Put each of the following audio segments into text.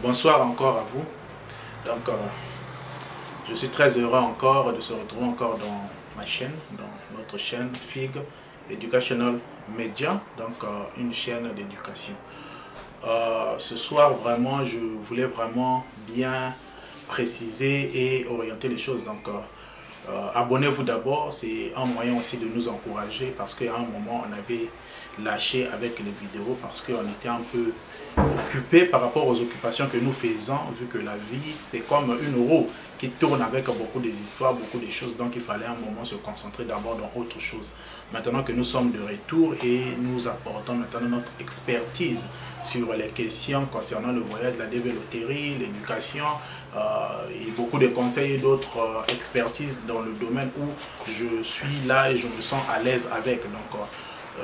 Bonsoir encore à vous. Donc, je suis très heureux encore de se retrouver encore dans ma chaîne, dans notre chaîne FIG Educational Media, donc une chaîne d'éducation. Ce soir, vraiment, je voulais vraiment bien préciser et orienter les choses. Donc, abonnez-vous d'abord, c'est un moyen aussi de nous encourager parce qu'à un moment, on avait lâché avec les vidéos parce qu'on était un peu occupé par rapport aux occupations que nous faisons, vu que la vie, c'est comme une roue qui tourne avec beaucoup d'histoires, beaucoup de choses. Donc, il fallait un moment se concentrer d'abord dans autre chose. Maintenant que nous sommes de retour et nous apportons maintenant notre expertise sur les questions concernant le voyage, la développerie, l'éducation et beaucoup de conseils et d'autres expertises dans le domaine où je suis là et je me sens à l'aise avec. Donc,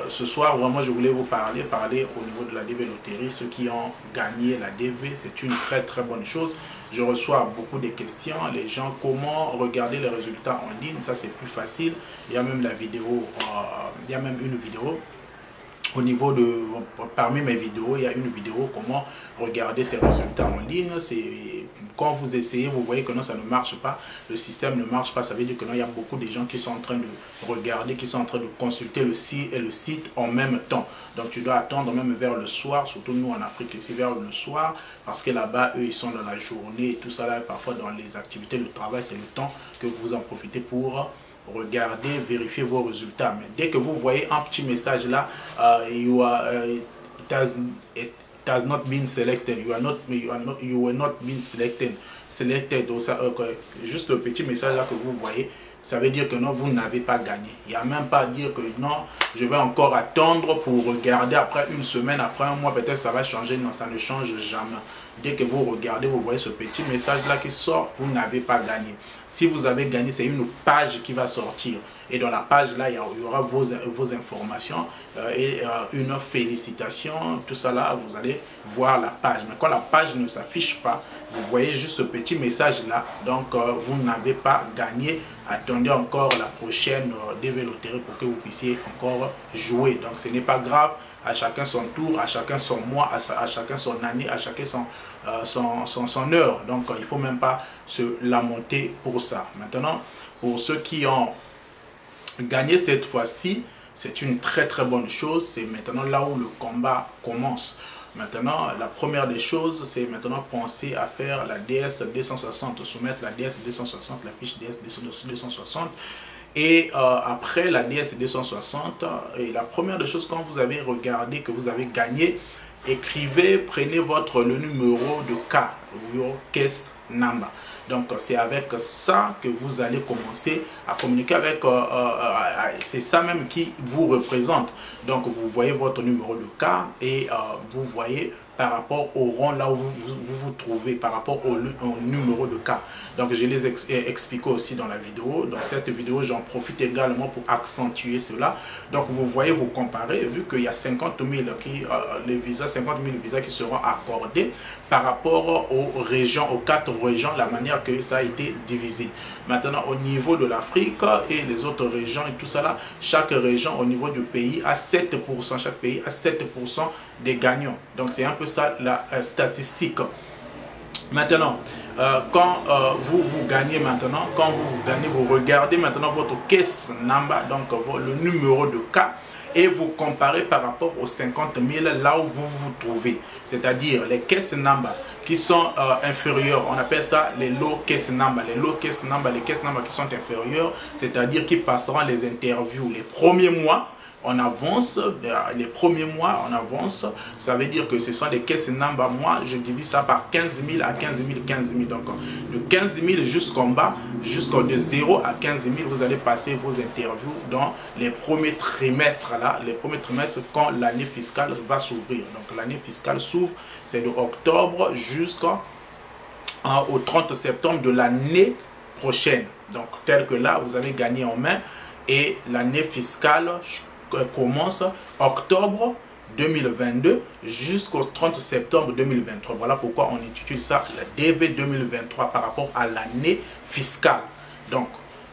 ce soir, vraiment, je voulais vous parler au niveau de la développerie. Ceux qui ont gagné la DV, c'est une très très bonne chose. Je reçois beaucoup de questions. Les gens, comment regarder les résultats en ligne? Ça, c'est plus facile. Il y a même la vidéo, il y a même une vidéo. Au niveau de, parmi mes vidéos, il y a une vidéo comment regarder ces résultats en ligne. C'est quand vous essayez, vous voyez que non, ça ne marche pas, le système ne marche pas, ça veut dire que non, il y a beaucoup de gens qui sont en train de regarder, qui sont en train de consulter le site en même temps. Donc tu dois attendre même vers le soir, surtout nous en Afrique ici vers le soir, parce que là-bas, eux, ils sont dans la journée et tout ça là, et parfois dans les activités, le travail, c'est le temps que vous en profitez pour regardez, vérifiez vos résultats. Mais dès que vous voyez un petit message là, it has not been selected, you were not been selected, juste le petit message là que vous voyez, ça veut dire que non, vous n'avez pas gagné. Il n'y a même pas à dire que non, je vais encore attendre pour regarder après une semaine, après un mois, peut-être ça va changer. Non, ça ne change jamais. Dès que vous regardez, vous voyez ce petit message-là qui sort, vous n'avez pas gagné. Si vous avez gagné, c'est une page qui va sortir. Et dans la page, là, il y aura vos informations et une félicitation. Tout ça, là, vous allez voir la page. Mais quand la page ne s'affiche pas, vous voyez juste ce petit message-là. Donc, vous n'avez pas gagné. Attendez encore la prochaine développerie pour que vous puissiez encore jouer. Donc, ce n'est pas grave. À chacun son tour, à chacun son mois, à chacun son année, à chacun son heure. Donc, il ne faut même pas se lamenter pour ça. Maintenant, pour ceux qui ont gagné cette fois-ci, c'est une très très bonne chose. C'est maintenant là où le combat commence. Maintenant, la première des choses, c'est maintenant penser à faire la DS 260, soumettre la DS 260, la fiche DS 260. Et après la DS 260, et la première des choses, quand vous avez regardé que vous avez gagné, écrivez, prenez le numéro de cas, your case number. Donc c'est avec ça que vous allez commencer à communiquer avec, c'est ça même qui vous représente. Donc vous voyez votre numéro de cas et vous voyez par rapport au rang là où vous trouvez, par rapport au numéro de cas. Donc je les explique aussi dans la vidéo. Dans cette vidéo, j'en profite également pour accentuer cela. Donc vous voyez, vous comparez, vu qu'il y a 50 000 visas qui seront accordés par rapport aux régions, aux 4 régions, la manière que ça a été divisé. Maintenant, au niveau de l'Afrique et les autres régions et tout ça là, chaque région au niveau du pays a 7%, chaque pays a 7% des gagnants. Donc c'est un peu ça la statistique. Maintenant, quand vous gagnez maintenant, quand vous gagnez, vous regardez maintenant votre case number, donc le numéro de cas, et vous comparez par rapport aux 50 000 là où vous vous trouvez. C'est-à-dire les case numbers qui sont inférieurs, on appelle ça les low case numbers. Les low case numbers, les case numbers qui sont inférieurs, c'est-à-dire qui passeront les interviews les premiers mois. On avance, les premiers mois, on avance. Ça veut dire que ce sont des caisses number. Moi, je divise ça par 15 000 à 15 000, 15 000. Donc, de 15 000 jusqu'en bas, de 0 à 15 000, vous allez passer vos interviews dans les premiers trimestres. Là, les premiers trimestres, quand l'année fiscale va s'ouvrir. Donc, l'année fiscale s'ouvre, c'est de octobre jusqu'au 30 septembre de l'année prochaine. Donc, tel que là, vous avez gagné en main. Et l'année fiscale commence octobre 2022 jusqu'au 30 septembre 2023. Voilà pourquoi on intitule ça la DV 2023 par rapport à l'année fiscale. Donc,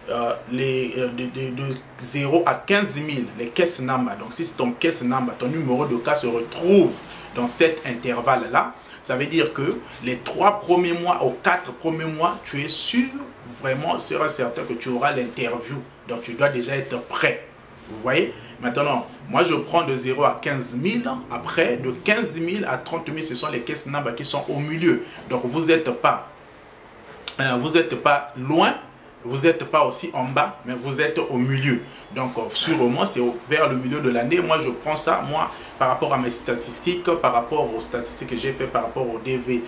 de 0 à 15 000, les caisses number. Donc si ton caisse number, ton numéro de cas se retrouve dans cet intervalle-là, ça veut dire que les 3 premiers mois ou 4 premiers mois, tu es sûr, vraiment, sera certain que tu auras l'interview. Donc tu dois déjà être prêt. Vous voyez? Maintenant, moi je prends de 0 à 15 000. Après, de 15 000 à 30 000, ce sont les caisses number qui sont au milieu. Donc vous n'êtes pas loin. Vous n'êtes pas aussi en bas, mais vous êtes au milieu. Donc, sûrement, c'est vers le milieu de l'année. Moi, je prends ça, moi, par rapport à mes statistiques, par rapport aux statistiques que j'ai fait, par rapport aux DV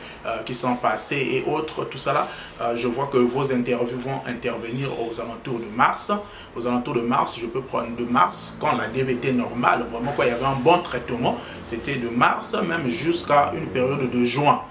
qui sont passés et autres, tout ça là, je vois que vos interviews vont intervenir aux alentours de mars. Aux alentours de mars, je peux prendre de mars, quand la DV était normale, vraiment, quand il y avait un bon traitement, c'était de mars, même jusqu'à une période de juin.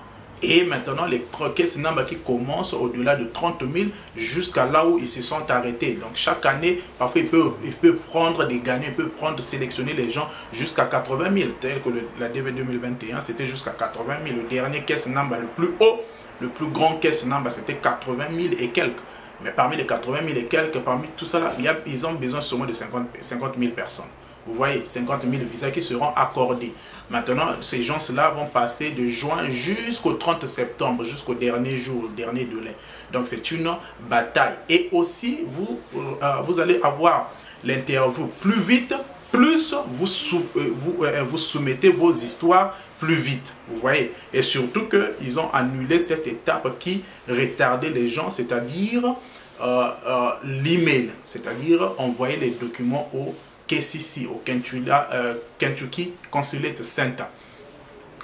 Et maintenant, les caisses number qui commencent au-delà de 30 000 jusqu'à là où ils se sont arrêtés. Donc, chaque année, parfois, il peut prendre des gagnants, il peut sélectionner les gens jusqu'à 80 000. Tel que la DV 2021, c'était jusqu'à 80 000. Le dernier caisse number le plus haut, le plus grand caisse number, c'était 80 000 et quelques. Mais parmi les 80 000 et quelques, parmi tout ça, là, ils ont besoin seulement de 50 000 personnes. Vous voyez, 50 000 visas qui seront accordés. Maintenant, ces gens-là vont passer de juin jusqu'au 30 septembre, jusqu'au dernier jour, le dernier délai. Donc, c'est une bataille. Et aussi, vous allez avoir l'interview plus vite, plus vous soumettez vos histoires plus vite. Vous voyez. Et surtout qu'ils ont annulé cette étape qui retardait les gens, c'est-à-dire l'email, c'est-à-dire envoyer les documents au KCC, au Kentucky Consulate Center.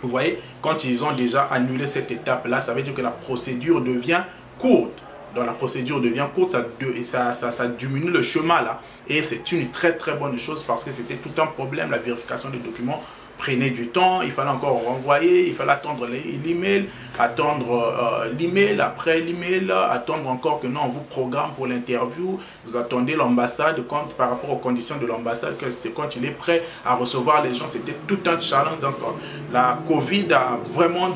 Vous voyez, quand ils ont déjà annulé cette étape-là, ça veut dire que la procédure devient courte. Donc la procédure devient courte, ça diminue le chemin là. Et c'est une très très bonne chose parce que c'était tout un problème, la vérification des documents prenait du temps, il fallait encore renvoyer, il fallait attendre l'email, attendre l'email, après l'email, attendre encore que non, on vous programme pour l'interview, vous attendez l'ambassade, par rapport aux conditions de l'ambassade, que c'est quand il est prêt à recevoir les gens, c'était tout un challenge. Donc la Covid a vraiment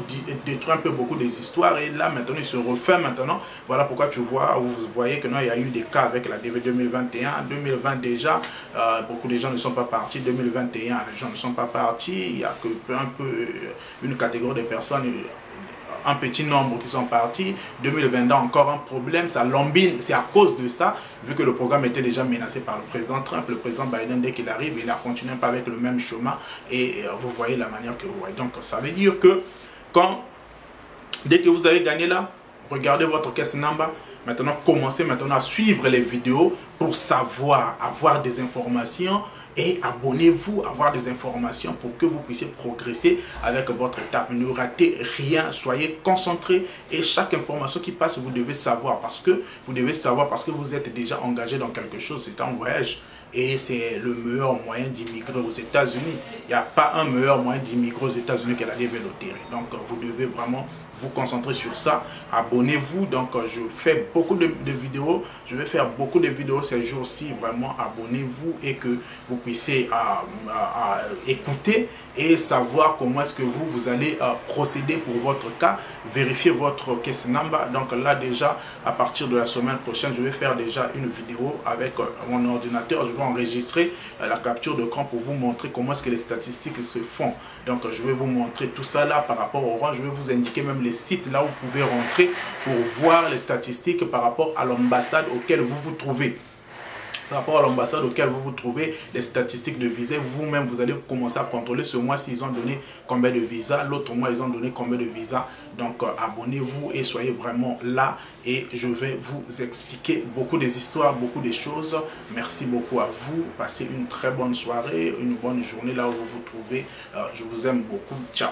détruit un peu beaucoup des histoires et là maintenant il se refait maintenant. Voilà pourquoi vous voyez que non, il y a eu des cas avec la DV 2021, 2020 déjà, beaucoup de gens ne sont pas partis, 2021 les gens ne sont pas partis. Il y a que une catégorie de personnes, un petit nombre qui sont partis. 2020 encore un problème, ça lambine, c'est à cause de ça, vu que le programme était déjà menacé par le président Trump, le président Biden, dès qu'il arrive, il a continué pas avec le même chemin et vous voyez la manière que vous voyez. Donc ça veut dire que dès que vous avez gagné là, regardez votre caisse number. Maintenant, commencez maintenant à suivre les vidéos pour savoir, avoir des informations et abonnez-vous, avoir des informations pour que vous puissiez progresser avec votre étape. Ne ratez rien, soyez concentrés et chaque information qui passe, vous devez savoir parce que vous êtes déjà engagé dans quelque chose, c'est un voyage. Et c'est le meilleur moyen d'immigrer aux États-Unis. Il n'y a pas un meilleur moyen d'immigrer aux États-Unis que la DV Lottery. Donc, vous devez vraiment vous concentrer sur ça. Abonnez-vous. Donc, je fais beaucoup de vidéos. Je vais faire beaucoup de vidéos ces jours-ci. Vraiment, abonnez-vous et que vous puissiez écouter et savoir comment est-ce que vous allez procéder pour votre cas. Vérifier votre case number. Donc, là, déjà, à partir de la semaine prochaine, je vais faire déjà une vidéo avec mon ordinateur. Je vais enregistrer la capture d'écran pour vous montrer comment est-ce que les statistiques se font. Donc, je vais vous montrer tout ça là par rapport au rang. Je vais vous indiquer même les sites là où vous pouvez rentrer pour voir les statistiques par rapport à l'ambassade auquel vous vous trouvez. Par rapport à l'ambassade auquel vous vous trouvez, les statistiques de visa, vous-même, vous allez commencer à contrôler ce mois-ci, ils ont donné combien de visas, l'autre mois, ils ont donné combien de visas. Donc, abonnez-vous et soyez vraiment là et je vais vous expliquer beaucoup des histoires, beaucoup des choses. Merci beaucoup à vous. Passez une très bonne soirée, une bonne journée là où vous vous trouvez. Je vous aime beaucoup. Ciao.